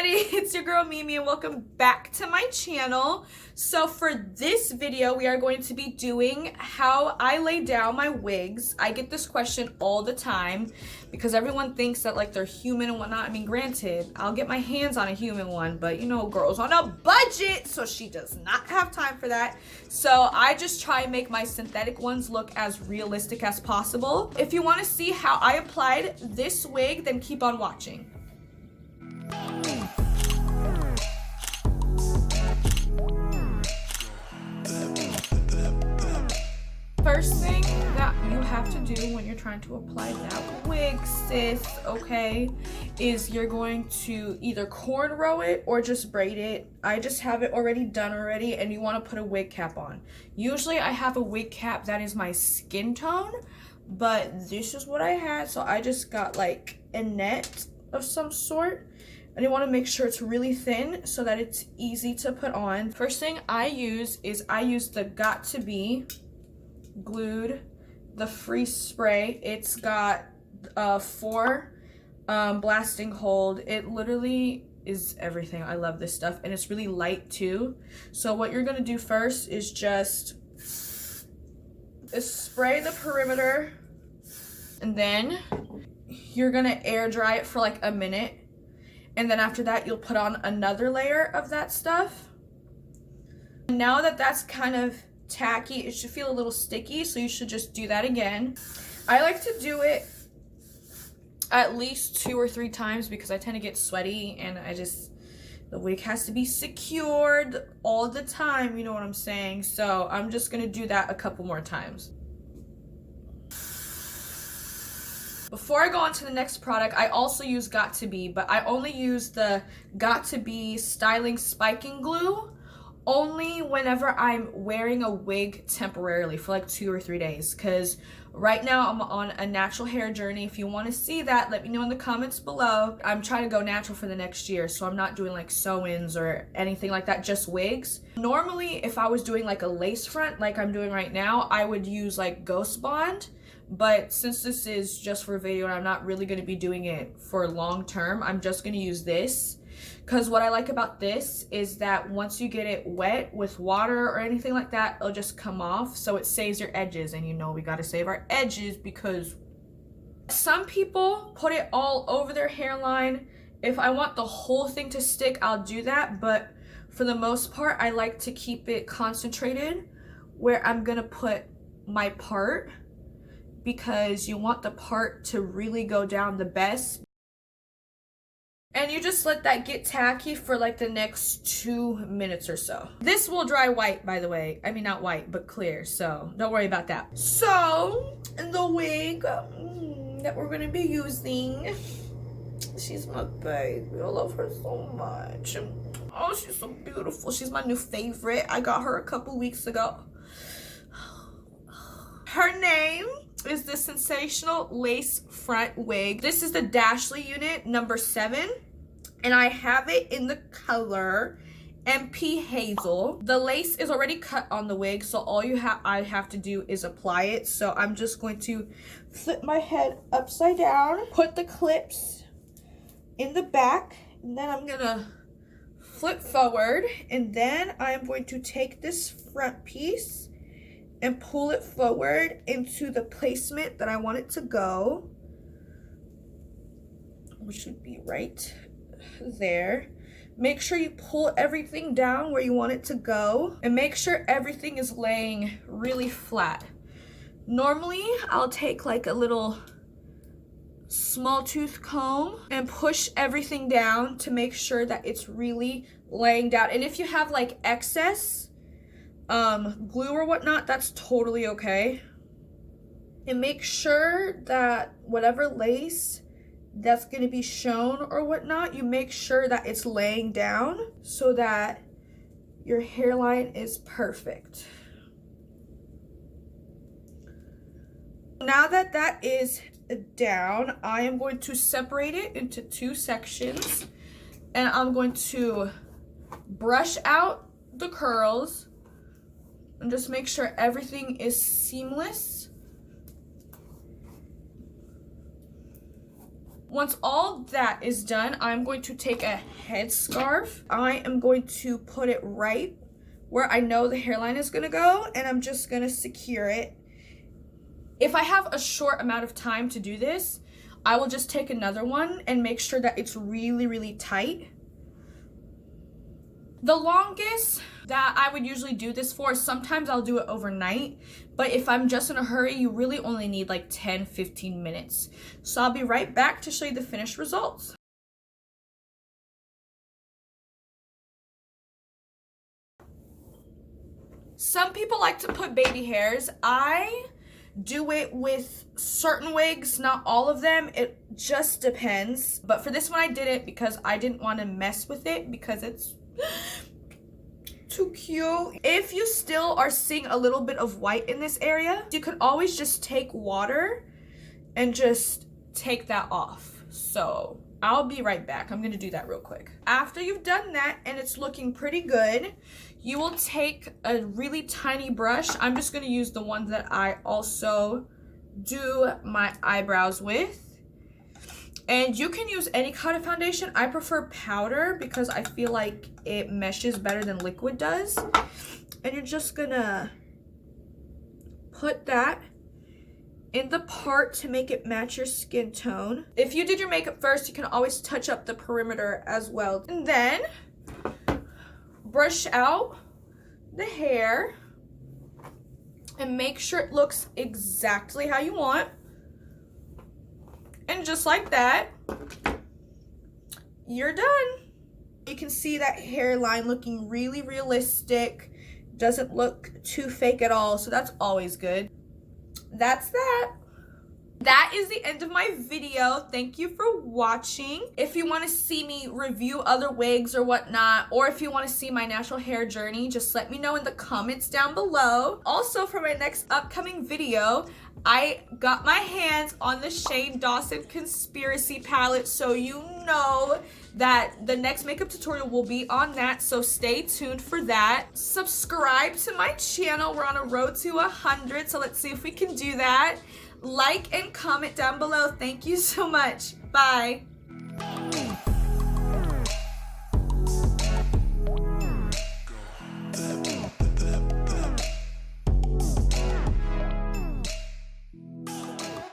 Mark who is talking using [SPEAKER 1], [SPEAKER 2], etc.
[SPEAKER 1] everybody, it's your girl Mimi and welcome back to my channel. So for this video we are going to be doing how I lay down my wigs. I get this question all the time because everyone thinks that like they're human and whatnot. I mean, granted, I'll get my hands on a human one, but you know, girl's on a budget, so she does not have time for that. So I just try and make my synthetic ones look as realistic as possible. If you want to see how I applied this wig, then keep on watching. First thing that you have to do when you're trying to apply that wig, sis, okay, is you're going to either cornrow it or just braid it. I just have it already done already, and you want to put a wig cap on. Usually I have a wig cap that is my skin tone, but this is what I had, so I just got like a net of some sort. And you want to make sure it's really thin so that it's easy to put on. First thing I use is the Got To Be glued, the free spray. It's got 4 blasting hold. It literally is everything. I love this stuff, and it's really light too. So what you're gonna do first is just spray the perimeter, and then you're gonna air dry it for like a minute. And then after that, you'll put on another layer of that stuff. And now that that's kind of tacky, it should feel a little sticky, so you should just do that again. I like to do it at least 2 or 3 times because I tend to get sweaty, and the wig has to be secured all the time, you know what I'm saying? So I'm just gonna do that a couple more times. Before I go on to the next product, I also use Got To Be, but I only use the Got To Be styling spiking glue only whenever I'm wearing a wig temporarily for like 2 or 3 days, because right now I'm on a natural hair journey. If you want to see that, let me know in the comments below. I'm trying to go natural for the next year, so I'm not doing like sew-ins or anything like that, just wigs. Normally, if I was doing like a lace front like I'm doing right now, I would use like Ghost Bond. But since this is just for video and I'm not really going to be doing it for long term, I'm just going to use this. Because what I like about this is that once you get it wet with water or anything like that, it'll just come off. So it saves your edges. And you know we got to save our edges because some people put it all over their hairline. If I want the whole thing to stick, I'll do that. But for the most part, I like to keep it concentrated where I'm going to put my part, because you want the part to really go down the best. And you just let that get tacky for like the next 2 minutes or so. This will dry white, by the way. I mean, not white, but clear, so don't worry about that. So, the wig that we're gonna be using, she's my baby. I love her so much. Oh, she's so beautiful. She's my new favorite. I got her a couple weeks ago. Her name is the Sensational Lacefront wig. This is the Dashley unit number 7, and I have it in the color MP Hazel. The lace is already cut on the wig, so all I have to do is apply it. So I'm just going to flip my head upside down, put the clips in the back, and then I'm gonna flip forward, and then I'm going to take this front piece and pull it forward into the placement that I want it to go, which would be right there. Make sure you pull everything down where you want it to go, and make sure everything is laying really flat. Normally, I'll take like a little small tooth comb and push everything down to make sure that it's really laying down. And if you have like excess glue or whatnot, that's totally okay. And make sure that whatever lace that's going to be shown or whatnot, you make sure that it's laying down so that your hairline is perfect. Now that that is down, I am going to separate it into 2 sections, and I'm going to brush out the curls and just make sure everything is seamless. Once all that is done, I'm going to take a headscarf. I am going to put it right where I know the hairline is gonna go, and I'm just gonna secure it. If I have a short amount of time to do this, I will just take another one and make sure that it's really, really tight. The longest that I would usually do this for, sometimes I'll do it overnight, but if I'm just in a hurry, you really only need like 10-15 minutes. So I'll be right back to show you the finished results. Some people like to put baby hairs. I do it with certain wigs, not all of them. It just depends. But for this one, I did it because I didn't want to mess with it because it's too cute. If you still are seeing a little bit of white in this area, you could always just take water and just take that off. So I'll be right back. I'm gonna do that real quick. After you've done that and it's looking pretty good, you will take a really tiny brush. I'm just gonna use the one that I also do my eyebrows with. And you can use any kind of foundation. I prefer powder because I feel like it meshes better than liquid does. And you're just gonna put that in the part to make it match your skin tone. If you did your makeup first, you can always touch up the perimeter as well. And then brush out the hair and make sure it looks exactly how you want. And just like that, you're done. You can see that hairline looking really realistic. Doesn't look too fake at all, so that's always good. That's that. That is the end of my video. Thank you for watching. If you want to see me review other wigs or whatnot, or if you want to see my natural hair journey, just let me know in the comments down below. Also, for my next upcoming video, I got my hands on the Shane Dawson Conspiracy palette, so you know that the next makeup tutorial will be on that, so stay tuned for that. Subscribe to my channel. We're on a road to 100, so let's see if we can do that. Like and comment down below. Thank you so much. Bye.